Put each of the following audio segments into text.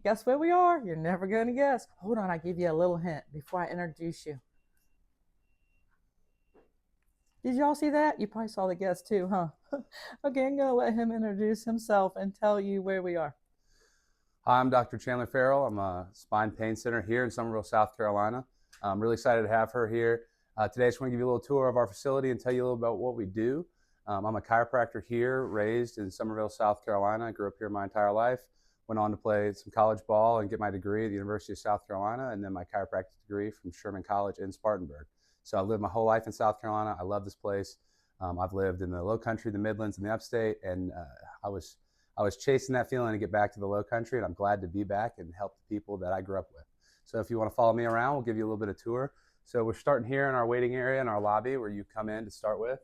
Guess where we are? You're never going to guess. Hold on, I give you a little hint before I introduce you. Did y'all see that? You probably saw the guest too, huh? Okay, I'm going to let him introduce himself and tell you where we are. Hi, I'm Dr. Chandler Farrell. I'm a spine pain center here in Summerville, South Carolina. I'm really excited to have her here. Today, I just want to give you a little tour of our facility and tell you a little about what we do. I'm a chiropractor here, raised in Summerville, South Carolina. I grew up here my entire life. Went on to play some college ball and get my degree at the University of South Carolina, and then my chiropractic degree from Sherman College in Spartanburg. So I've lived my whole life in South Carolina. I love this place. I've lived in the Low Country, the Midlands, and the Upstate, and I was chasing that feeling to get back to the Low Country, and I'm glad to be back and help the people that I grew up with. So if you want to follow me around, we'll give you a little bit of tour. So we're starting here in our waiting area in our lobby where you come in to start with.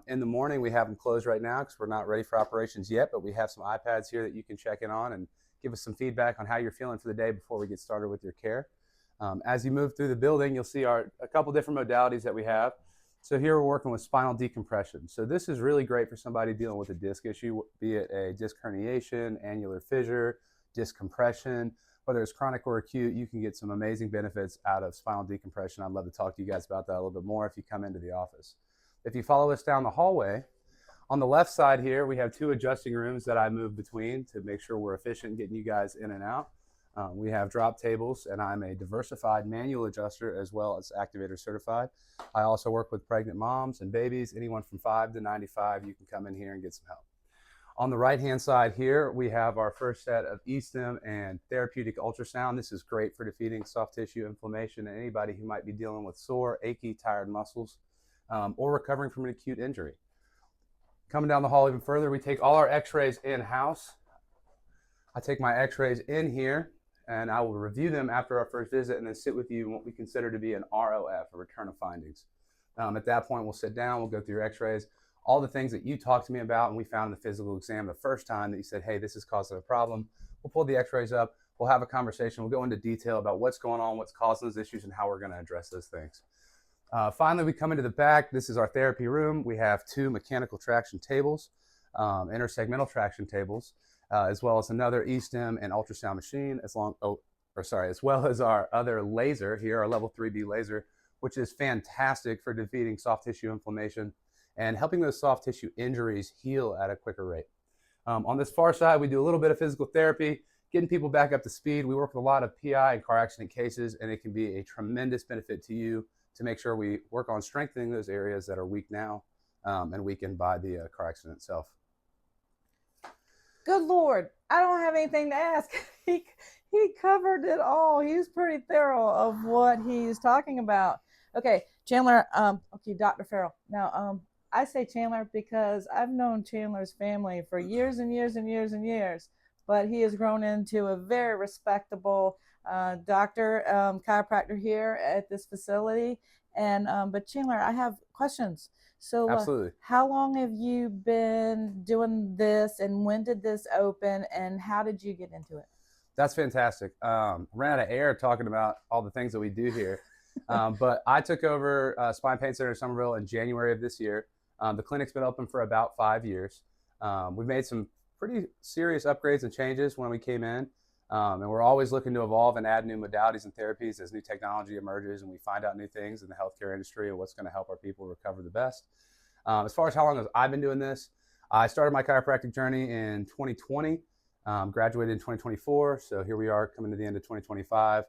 In the morning, we have them closed right now because we're not ready for operations yet, but we have some iPads here that you can check in on and give us some feedback on how you're feeling for the day before we get started with your care. As you move through the building, you'll see a couple different modalities that we have. So here we're working with spinal decompression. So this is really great for somebody dealing with a disc issue, be it a disc herniation, annular fissure, disc compression, whether it's chronic or acute. You can get some amazing benefits out of spinal decompression. I'd love to talk to you guys about that a little bit more if you come into the office. If you follow us down the hallway, on the left side here, we have two adjusting rooms that I move between to make sure we're efficient getting you guys in and out. We have drop tables, and I'm a diversified manual adjuster as well as activator certified. I also work with pregnant moms and babies, anyone from 5 to 95. You can come in here and get some help. On the right-hand side here, we have our first set of e-stim and therapeutic ultrasound. This is great for defeating soft tissue inflammation and anybody who might be dealing with sore, achy, tired muscles or recovering from an acute injury. Coming down the hall even further, we take all our x-rays in-house. I take my x-rays in here, and I will review them after our first visit and then sit with you in what we consider to be an ROF, a return of findings. At that point, we'll sit down, we'll go through your x-rays, all the things that you talked to me about and we found in the physical exam the first time that you said, hey, this is causing a problem. We'll pull the x-rays up, we'll have a conversation, we'll go into detail about what's going on, what's causing those issues, and how we're going to address those things. Finally, we come into the back. This is our therapy room. We have two mechanical traction tables, intersegmental traction tables, as well as another e-stim and ultrasound machine, as well as our other laser here, our level 3B laser, which is fantastic for defeating soft tissue inflammation and helping those soft tissue injuries heal at a quicker rate. On this far side, we do a little bit of physical therapy, getting people back up to speed. We work with a lot of PI and car accident cases, and it can be a tremendous benefit to you to make sure we work on strengthening those areas that are weak now and weakened by the car accident itself. Good Lord, I don't have anything to ask. He covered it all. He's pretty thorough of what he's talking about. Okay, Chandler, okay, Dr. Farrell. Now, I say Chandler because I've known Chandler's family for years and years and years and years, but he has grown into a very respectable doctor, chiropractor here at this facility. And but Chandler, I have questions. So Absolutely. how long have you been doing this, and when did this open, and how did you get into it? That's fantastic. Ran out of air talking about all the things that we do here. But I took over Spine Pain Center in Summerville in January of this year. The clinic's been open for about 5 years. We've made some pretty serious upgrades and changes when we came in. And we're always looking to evolve and add new modalities and therapies as new technology emerges and we find out new things in the healthcare industry and what's going to help our people recover the best. As far as how long I've been doing this, I started my chiropractic journey in 2020, graduated in 2024. So here we are coming to the end of 2025.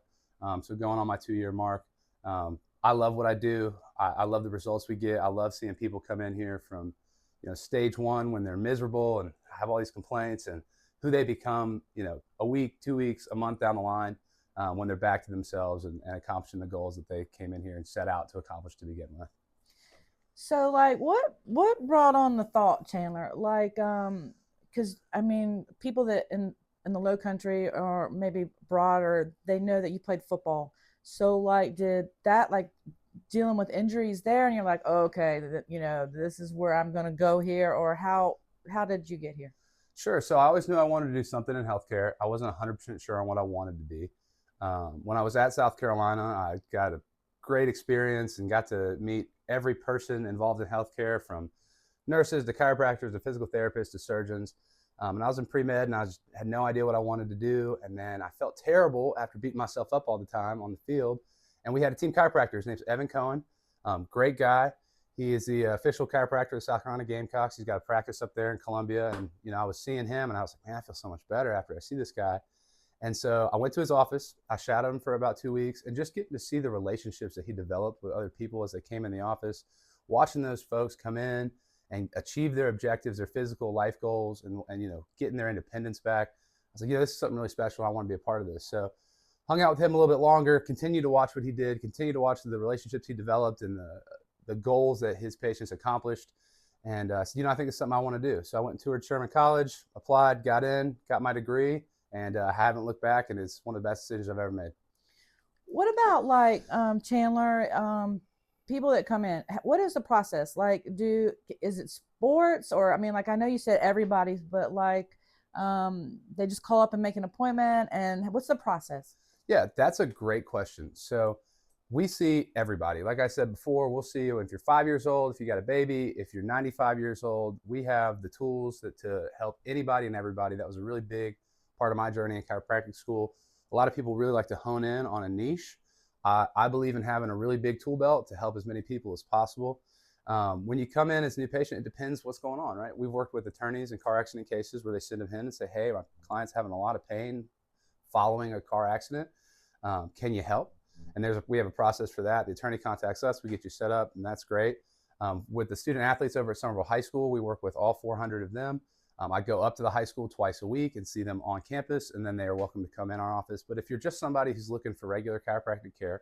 So going on my 2-year mark. I love what I do. I love the results we get. I love seeing people come in here from stage 1 when they're miserable and have all these complaints, and who they become, a week, 2 weeks, a month down the line when they're back to themselves and accomplishing the goals that they came in here and set out to accomplish to begin with. So, like, what brought on the thought, Chandler? Like, because I mean, people that in the Low Country or maybe broader, they know that you played football. So, like, did that like dealing with injuries there, and you're like, oh, okay, this is where I'm gonna go here, or how did you get here? Sure. So I always knew I wanted to do something in healthcare. I wasn't 100% sure on what I wanted to be. When I was at South Carolina, I got a great experience and got to meet every person involved in healthcare, from nurses to chiropractors to physical therapists to surgeons. And I was in pre-med, and had no idea what I wanted to do. And then I felt terrible after beating myself up all the time on the field. And we had a team chiropractor. His name's Evan Cohen. Great guy. He is the official chiropractor of the South Carolina Gamecocks. He's got a practice up there in Columbia. And, I was seeing him, and I was like, man, I feel so much better after I see this guy. And so I went to his office. I shadowed him for about 2 weeks, and just getting to see the relationships that he developed with other people as they came in the office, watching those folks come in and achieve their objectives, their physical life goals, and getting their independence back. I was like, this is something really special. I want to be a part of this. So hung out with him a little bit longer, continued to watch what he did, continued to watch the relationships he developed and the goals that his patients accomplished. And I think it's something I want to do. So I went and toured Sherman College, applied, got in, got my degree, and I haven't looked back, and it's one of the best decisions I've ever made. What about like Chandler, people that come in? What is the process? Like, is it sports, or I know you said everybody's, but like they just call up and make an appointment, and what's the process? Yeah, that's a great question. So we see everybody. Like I said before, we'll see you if you're 5 years old, if you got a baby, if you're 95 years old. We have the tools to help anybody and everybody. That was a really big part of my journey in chiropractic school. A lot of people really like to hone in on a niche. I believe in having a really big tool belt to help as many people as possible. When you come in as a new patient, it depends what's going on, right? We've worked with attorneys in car accident cases where they send them in and say, hey, my client's having a lot of pain following a car accident. Can you help? And we have a process for that. The attorney contacts us, we get you set up, and that's great. With the student athletes over at Summerville High School, we work with all 400 of them. I go up to the high school twice a week and see them on campus, and then they are welcome to come in our office. But if you're just somebody who's looking for regular chiropractic care,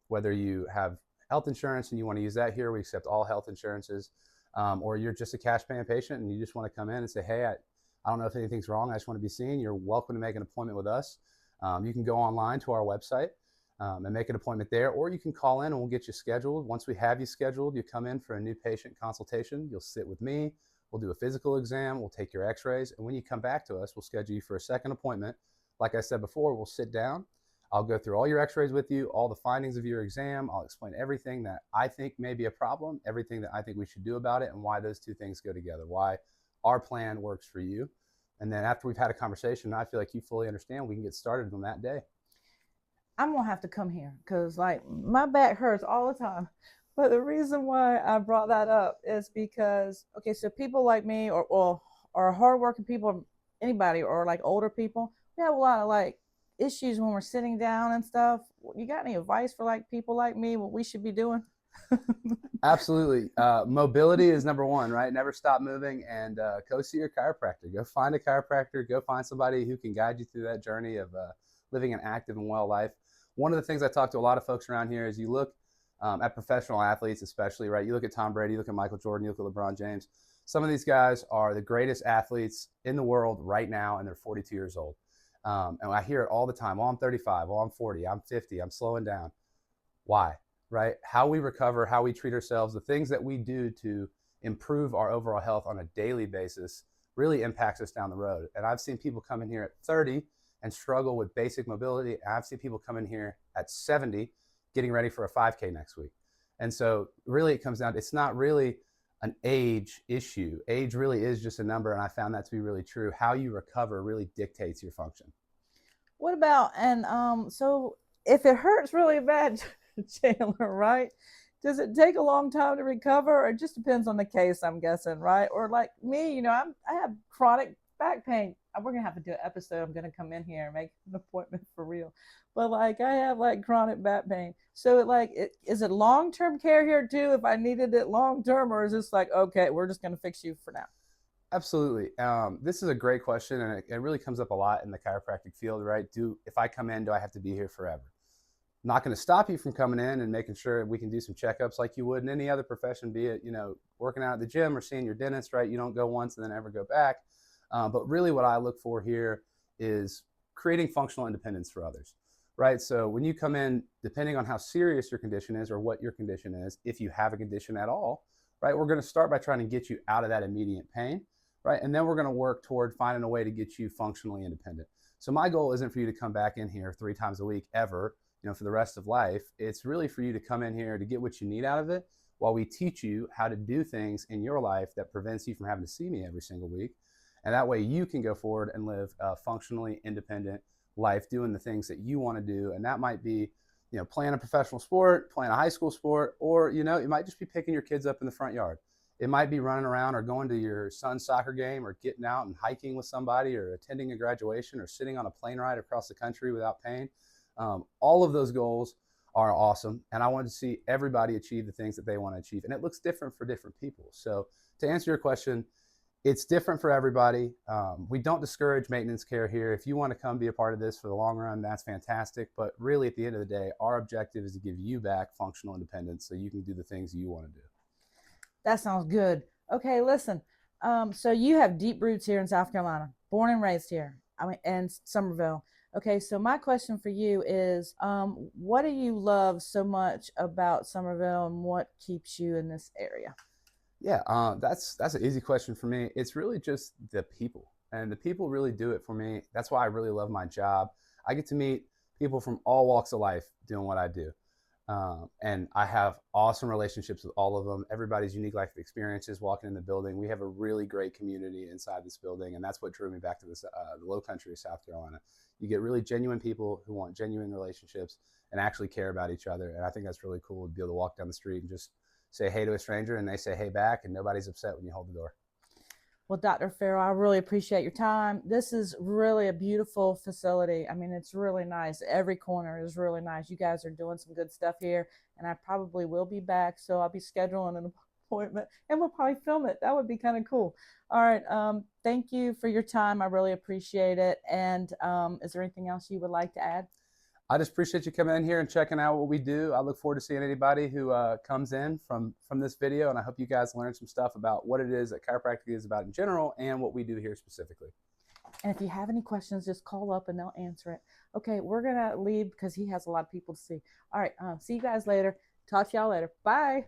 whether you have health insurance and you want to use that here, we accept all health insurances, or you're just a cash paying patient and you just want to come in and say, hey, I don't know if anything's wrong, I just want to be seen, you're welcome to make an appointment with us. You can go online to our website and make an appointment there, or you can call in and we'll get you scheduled. Once we have you scheduled, you come in for a new patient consultation. You'll sit with me. We'll do a physical exam. We'll take your x-rays. And when you come back to us, we'll schedule you for a second appointment. Like I said before, we'll sit down. I'll go through all your x-rays with you, all the findings of your exam. I'll explain everything that I think may be a problem, everything that I think we should do about it, and why those two things go together, why our plan works for you. And then after we've had a conversation, I feel like you fully understand, we can get started on that day. I'm going to have to come here because like my back hurts all the time. But the reason why I brought that up is because, okay, so people like me or hardworking people, anybody, or like older people, we have a lot of like issues when we're sitting down and stuff. You got any advice for like people like me, what we should be doing? Absolutely. Mobility is number one, right? Never stop moving, and go see your chiropractor. Go find a chiropractor. Go find somebody who can guide you through that journey of living an active and well life. One of the things I talk to a lot of folks around here is you look at professional athletes, especially, right? You look at Tom Brady, you look at Michael Jordan, you look at LeBron James. Some of these guys are the greatest athletes in the world right now, and they're 42 years old. And I hear it all the time. Well, I'm 35. Well, I'm 40. I'm 50. I'm slowing down. Why? Right? How we recover, how we treat ourselves, the things that we do to improve our overall health on a daily basis really impacts us down the road. And I've seen people come in here at 30 and struggle with basic mobility. I've seen people come in here at 70 getting ready for a 5K next week. And so really it comes down to, it's not really an age issue. Age really is just a number, and I found that to be really true. How you recover really dictates your function. What about, and so if it hurts really bad, Chandler, right? Does it take a long time to recover? Or it just depends on the case, I'm guessing, right? Or like me, I have chronic back pain. We're gonna have to do an episode. I'm gonna come in here and make an appointment for real. But like I have like chronic back pain. So is it long-term care here too? If I needed it long-term, or is this like, okay, we're just gonna fix you for now? Absolutely. This is a great question, and it really comes up a lot in the chiropractic field, right? If I come in, do I have to be here forever? I'm not going to stop you from coming in and making sure we can do some checkups like you would in any other profession, be it, working out at the gym or seeing your dentist, right? You don't go once and then ever go back. But really what I look for here is creating functional independence for others, right? So when you come in, depending on how serious your condition is or what your condition is, if you have a condition at all, right, we're going to start by trying to get you out of that immediate pain, right? And then we're going to work toward finding a way to get you functionally independent. So my goal isn't for you to come back in here 3 times a week ever, for the rest of life. It's really for you to come in here to get what you need out of it while we teach you how to do things in your life that prevents you from having to see me every single week. And that way you can go forward and live a functionally independent life, doing the things that you want to do. And that might be, playing a professional sport, playing a high school sport, or, it might just be picking your kids up in the front yard. It might be running around or going to your son's soccer game or getting out and hiking with somebody or attending a graduation or sitting on a plane ride across the country without pain. All of those goals are awesome. And I want to see everybody achieve the things that they want to achieve. And it looks different for different people. So to answer your question, it's different for everybody. We don't discourage maintenance care here. If you want to come be a part of this for the long run, that's fantastic. But really, at the end of the day, our objective is to give you back functional independence so you can do the things you want to do. That sounds good. Okay, listen. So you have deep roots here in South Carolina, born and raised here. And Summerville. Okay, so my question for you is, what do you love so much about Summerville, and what keeps you in this area? Yeah, that's an easy question for me. It's really just the people, and the people really do it for me. That's why I really love my job. I get to meet people from all walks of life doing what I do. And I have awesome relationships with all of them. Everybody's unique life experiences walking in the building. We have a really great community inside this building, and that's what drew me back to the low country of South Carolina. You get really genuine people who want genuine relationships and actually care about each other. And I think that's really cool to be able to walk down the street and just say hey to a stranger and they say hey back, and nobody's upset when you hold the door. Well, Dr. Farrell, I really appreciate your time. This is really a beautiful facility. I mean, it's really nice. Every corner is really nice. You guys are doing some good stuff here, and I probably will be back, so I'll be scheduling an appointment, and we'll probably film it. That would be kind of cool. All right. Thank you for your time. I really appreciate it. And is there anything else you would like to add? I just appreciate you coming in here and checking out what we do. I look forward to seeing anybody who comes in from this video, and I hope you guys learn some stuff about what it is that chiropractic is about in general and what we do here specifically. And if you have any questions, just call up and they'll answer it. Okay, we're going to leave because he has a lot of people to see. All right, see you guys later. Talk to y'all later. Bye.